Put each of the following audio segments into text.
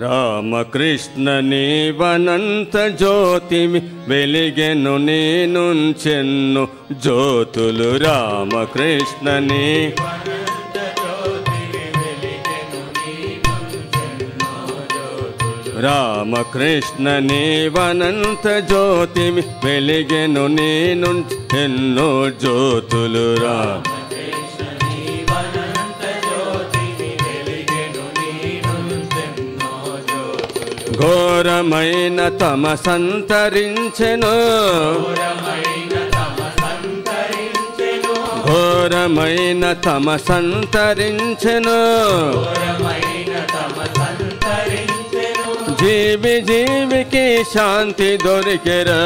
రామకృష్ణ నీవనంత జ్యోతివి వెలిగెను నేనుంచెన్ను జ్యోతులు రామకృష్ణ రామకృష్ణ నీవనంత జ్యోతివి వెలిగెను నేనుంచెన్ను జ్యోతులు ఘోరమైన తమసంతరించెను ఘోరమైన తమసంతరించెను జీవి జీవికి శాంతి దొరికెరా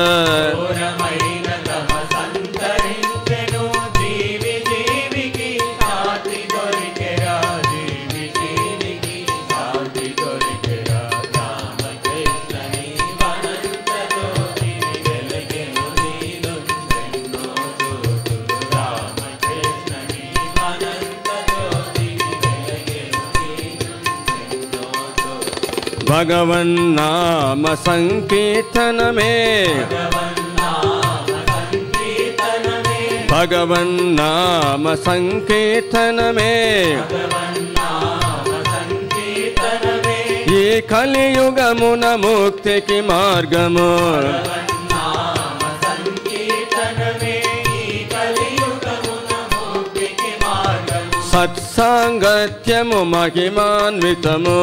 భగవన్నామ సంకీర్తనమే భగవన్నామ సంకీర్తనమే ఈ కలియుగమున ముక్తికి మార్గము సత్సాంగత్యము మహిమాన్వితము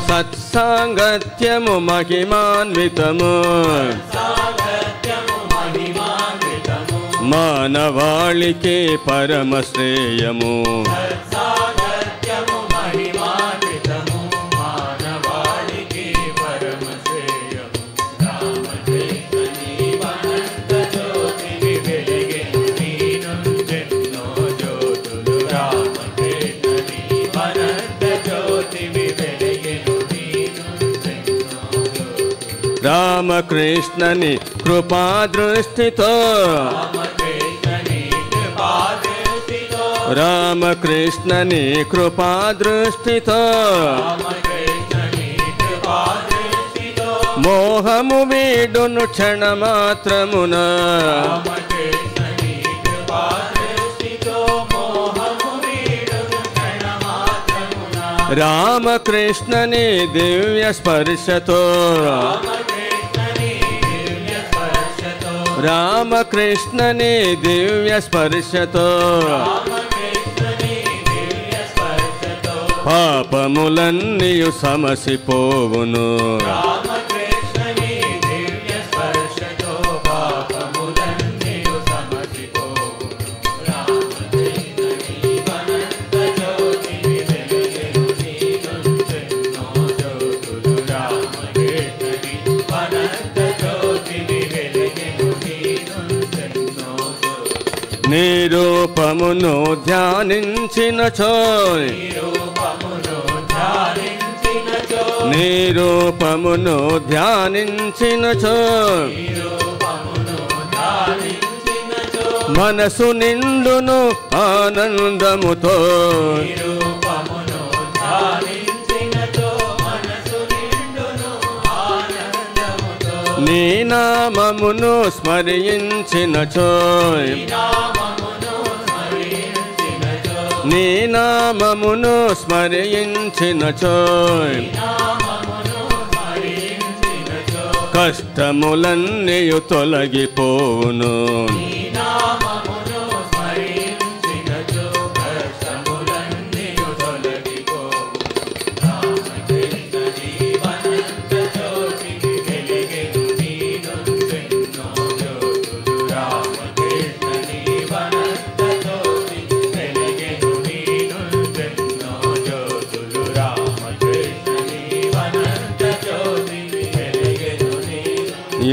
సత్సాంగత్యము మహిమాన్వితము మానవాళికి పరమ శ్రేయము రామకృష్ణని కృపాదృష్టితో రామకృష్ణని కృపాదృష్టితో మోహము వీడును క్షణమాత్రమున రామకృష్ణని దివ్య స్పర్శతో రామకృష్ణని దివ్య స్పర్శతో పాపములన్నీయు సమసిపోవును నీ రూపమును ధ్యానించినచో నీ రూపమును ధ్యానించినచో మనసు నిండును ఆనందముతో నీ నామమును స్మరించినచో నీ నామమును స్మరించినచో కష్టములన్నీయు తొలగిపోవును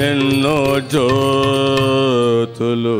ఎన్నో జ్యోతులు